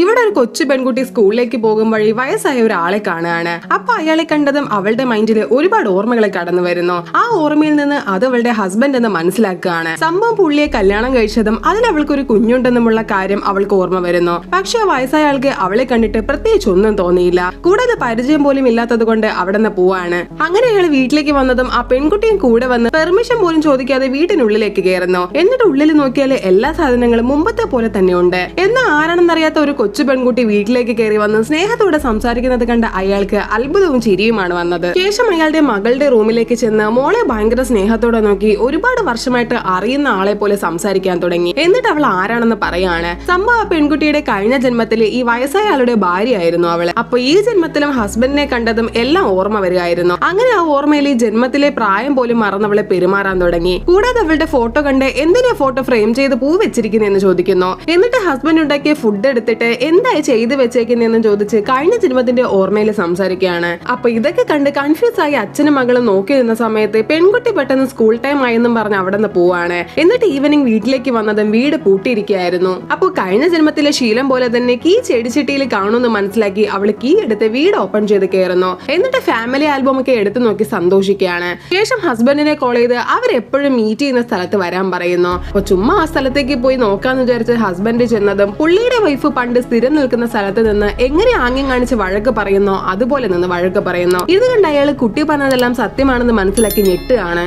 ഇവിടെ ഒരു കൊച്ചു പെൺകുട്ടി സ്കൂളിലേക്ക് പോകും വഴി വയസ്സായ ഒരാളെ കാണുകയാണ്. അപ്പൊ അയാളെ കണ്ടതും അവളുടെ മൈൻഡിൽ ഒരുപാട് ഓർമ്മകളെ കടന്നു വരുന്നു. ആ ഓർമ്മയിൽ നിന്ന് അത് അവളുടെ ഹസ്ബൻഡ് എന്ന് മനസ്സിലാക്കുകയാണ്. സംഭവം പുള്ളിയെ കല്യാണം കഴിച്ചതും അതിൽ അവൾക്ക് ഒരു കുഞ്ഞുണ്ടെന്നുമുള്ള കാര്യം അവൾക്ക് ഓർമ്മ വരുന്നു. പക്ഷെ വയസ്സായ ആൾക്ക് അവളെ കണ്ടിട്ട് പ്രത്യേകിച്ച് ഒന്നും തോന്നിയില്ല. കൂടാതെ പരിചയം പോലും ഇല്ലാത്തത് കൊണ്ട് അവിടെ നിന്ന് പോവാണ്. അങ്ങനെ അയാൾ വീട്ടിലേക്ക് വന്നതും ആ പെൺകുട്ടിയും കൂടെ വന്ന് പെർമിഷൻ പോലും ചോദിക്കാതെ വീട്ടിനുള്ളിലേക്ക് കയറുന്നു. എന്നിട്ട് ഉള്ളിൽ നോക്കിയാൽ എല്ലാ സാധനങ്ങളും മുമ്പത്തെ പോലെ തന്നെ ഉണ്ട്. എന്നാൽ ആരാണെന്നറിയാത്ത ഒരു കൊച്ചു പെൺകുട്ടി വീട്ടിലേക്ക് കയറി വന്ന് സ്നേഹത്തോടെ സംസാരിക്കുന്നത് കണ്ട അയാൾക്ക് അത്ഭുതവും ചിരിയുമാണ് വന്നത്. ശേഷം അയാളുടെ മകളുടെ റൂമിലേക്ക് ചെന്ന് മോളെ ഭയങ്കര സ്നേഹത്തോടെ നോക്കി ഒരുപാട് വർഷമായിട്ട് അറിയുന്ന ആളെ പോലെ സംസാരിക്കാൻ തുടങ്ങി. എന്നിട്ട് അവൾ ആരാണെന്ന് പറയാണ്. സംഭവം ആ പെൺകുട്ടിയുടെ കഴിഞ്ഞ ജന്മത്തില് ഈ വയസ്സായ ആളുടെ ഭാര്യയായിരുന്നു അവള്. അപ്പൊ ഈ ജന്മത്തിലും ഹസ്ബൻഡിനെ കണ്ടതും എല്ലാം ഓർമ്മ വരികയായിരുന്നു. അങ്ങനെ ആ ഓർമ്മയിൽ ഈ ജന്മത്തിലെ പ്രായം പോലും മറന്നവളെ പെരുമാറാൻ തുടങ്ങി. കൂടാതെ അവളുടെ ഫോട്ടോ കണ്ട് എന്തിനാ ഫോട്ടോ ഫ്രെയിം ചെയ്ത് പൂ വെച്ചിരിക്കുന്നതെന്ന് ചോദിക്കുന്നു. എന്നിട്ട് ഹസ്ബൻഡ് ഉണ്ടാക്കിയ ഫുഡ് എടുത്തിട്ട് എന്തായി ചെയ്ത് വെച്ചേക്കുന്നതെന്ന് ചോദിച്ച് കഴിഞ്ഞ ജന്മത്തിന്റെ ഓർമ്മയിൽ സംസാരിക്കുകയാണ്. അപ്പൊ ഇതൊക്കെ കണ്ട് കൺഫ്യൂസ് ആയി അച്ഛനും മകളും നോക്കി നിന്ന സമയത്ത് പെൺകുട്ടി പെട്ടെന്ന് സ്കൂൾ ടൈം ആയെന്നും പറഞ്ഞ് അവിടെ നിന്ന് പോവാണ്. എന്നിട്ട് ഈവനിങ് വീട്ടിലേക്ക് വന്നതും വീട് പൂട്ടിയിരിക്കുകയായിരുന്നു. അപ്പൊ കഴിഞ്ഞ ജന്മത്തിലെ ശീലം പോലെ തന്നെ കീ ചെടിച്ചിട്ടിയിൽ കാണുമെന്ന് മനസ്സിലാക്കി അവള് കീ എടുത്ത് വീട് ഓപ്പൺ ചെയ്ത് കയറുന്നു. എന്നിട്ട് ഫാമിലി ആൽബം ഒക്കെ എടുത്തു നോക്കി സന്തോഷിക്കുകയാണ്. ശേഷം ഹസ്ബൻഡിനെ കോൾ ചെയ്ത് അവരെപ്പോഴും മീറ്റ് ചെയ്യുന്ന സ്ഥലത്ത് വരാൻ പറയുന്നു. അപ്പൊ ചുമ്മാ ആ സ്ഥലത്തേക്ക് പോയി നോക്കാന്ന് വിചാരിച്ച് ഹസ്ബൻഡ് ചെന്നതും പുള്ളിയുടെ വൈഫ് പണ്ട് സ്ഥിരം നിൽക്കുന്ന സ്ഥലത്ത് നിന്ന് എങ്ങനെ ആംഗ്യം കാണിച്ച് വഴക്ക് പറയുന്നോ അതുപോലെ നിന്ന് വഴക്ക് പറയുന്നു. ഇത് കണ്ട് അയാൾ കുട്ടി പറഞ്ഞതെല്ലാം സത്യമാണെന്ന് മനസ്സിലാക്കി ഞെട്ടുകയാണ്.